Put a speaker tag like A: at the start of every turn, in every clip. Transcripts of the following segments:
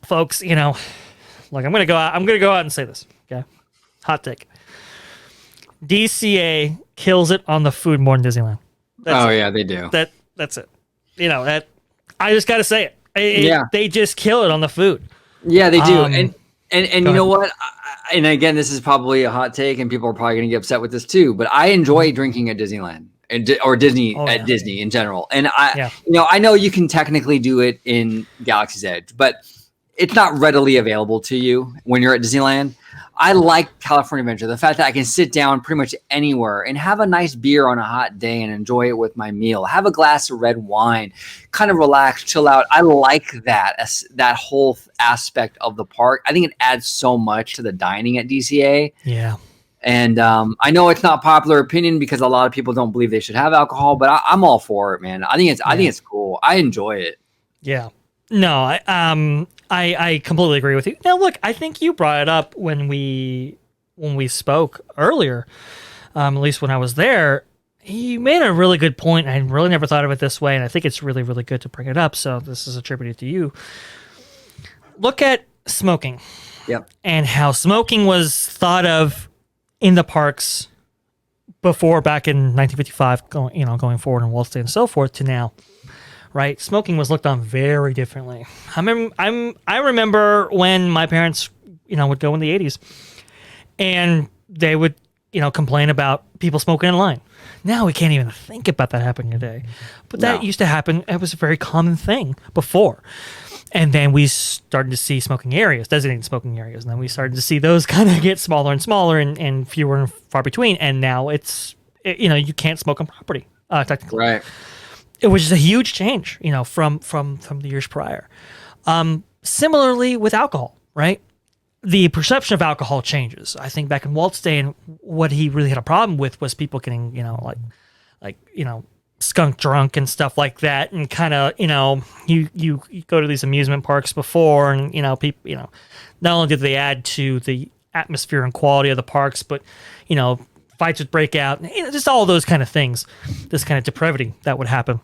A: folks, look, I'm gonna go out and say this. Okay, hot take. DCA kills it on the food more than Disneyland.
B: Yeah, they do.
A: That's it. That I just got to say it. They just kill it on the food.
B: Yeah, they do. And you know what? And again, this is probably a hot take, and people are probably going to get upset with this too. But I enjoy drinking at Disneyland or Disney Disney in general. And I know you can technically do it in Galaxy's Edge, but it's not readily available to you when you're at Disneyland. I like California Adventure. The fact that I can sit down pretty much anywhere and have a nice beer on a hot day and enjoy it with my meal, have a glass of red wine, kind of relax, chill out. I like that whole aspect of the park. I think it adds so much to the dining at DCA.
A: Yeah.
B: And I know it's not popular opinion because a lot of people don't believe they should have alcohol, but I'm all for it, man. I think it's cool. I enjoy it.
A: Yeah. No, I completely agree with you. Now, look, I think you brought it up when we spoke earlier, at least when I was there. You made a really good point. I really never thought of it this way, and I think it's really, really good to bring it up. So this is attributed to you. Look at smoking.
B: Yep. And
A: how smoking was thought of in the parks before, back in 1955, going forward in Walt Disney and so forth, to now. Right, smoking was looked on very differently. I remember when my parents, would go in the 80s, and they would, complain about people smoking in line. Now we can't even think about that happening today, but that used to happen. It was a very common thing before, and then we started to see smoking areas, designated smoking areas, and then we started to see those kind of get smaller and smaller and fewer and far between. And now you can't smoke on property, technically.
B: Right.
A: It was just a huge change, from the years prior. Similarly with alcohol, right? The perception of alcohol changes. I think back in Walt's day, and what he really had a problem with was people getting, skunk drunk and stuff like that, and kind of, you go to these amusement parks before, and people, not only did they add to the atmosphere and quality of the parks, but fights would break out, just all those kind of things, this kind of depravity that would happen.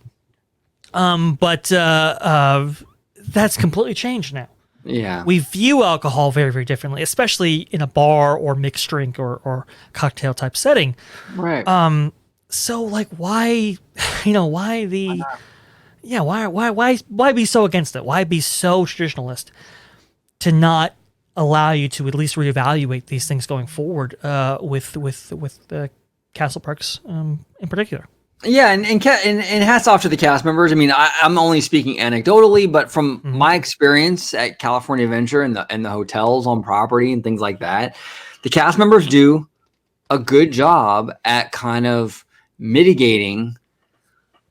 A: But that's completely changed now.
B: Yeah.
A: We view alcohol very, very differently, especially in a bar or mixed drink or cocktail type setting.
B: Right.
A: So why be so against it? Why be so traditionalist to not allow you to at least reevaluate these things going forward with the castle parks in particular?
B: Yeah, and hats off to the cast members. I mean, I'm only speaking anecdotally, but from my experience at California Adventure and the hotels on property and things like that, the cast members do a good job at kind of mitigating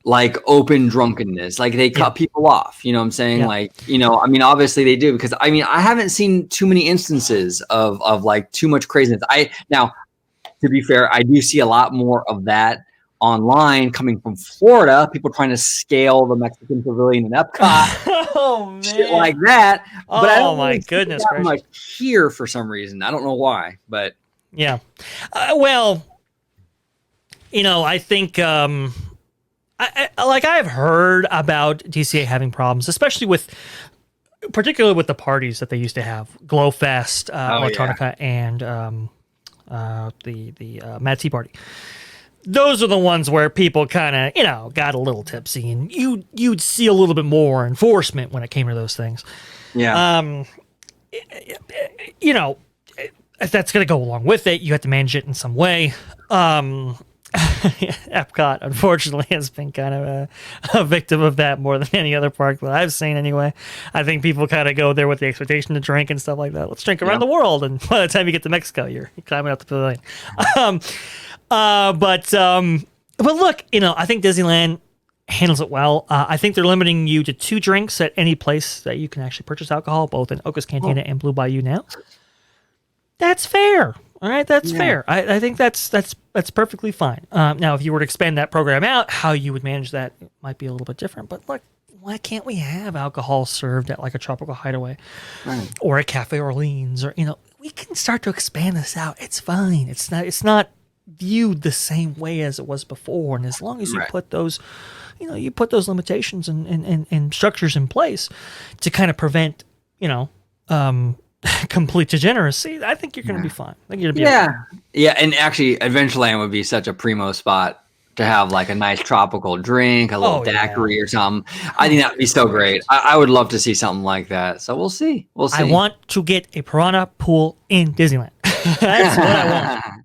B: open drunkenness. They cut people off, you know what I'm saying? Yeah. Obviously they do, because I haven't seen too many instances of too much craziness. Now, to be fair, I do see a lot more of that online coming from Florida, people trying to scale the Mexican Pavilion in Epcot.
A: Oh man.
B: Shit like that. But I don't
A: my goodness
B: that much here for some reason. I don't know why, but
A: yeah. I think I've heard about DCA having problems, especially particularly with the parties that they used to have, Glowfest, Electronica, and the Mad Tea Party. Those are the ones where people kind of, got a little tipsy, and you'd see a little bit more enforcement when it came to those things.
B: Yeah.
A: If that's going to go along with it, you have to manage it in some way. Epcot, unfortunately, has been kind of a victim of that more than any other park that I've seen anyway. I think people kind of go there with the expectation to drink and stuff like that. Let's drink around the world, and by the time you get to Mexico, you're climbing up the pavilion. But look, I think Disneyland handles it well. I think they're limiting you to 2 drinks at any place that you can actually purchase alcohol, both in Oka's Cantina and Blue Bayou now. That's fair. All right, that's fair. I think that's perfectly fine. Now, if you were to expand that program out, how you would manage that might be a little bit different. But look, why can't we have alcohol served at a Tropical Hideaway or at Cafe Orleans, or we can start to expand this out. It's fine. It's not viewed the same way as it was before, and as long as you put those limitations and structures in place to kind of prevent complete degeneracy, I think you're going to be fine. I think you're going to be
B: Yeah, and actually, Adventureland would be such a primo spot to have like a nice tropical drink, a little daiquiri or something. I think that would be so great. I would love to see something like that. So we'll see. We'll see.
A: I want to get a piranha pool in Disneyland. That's what I want.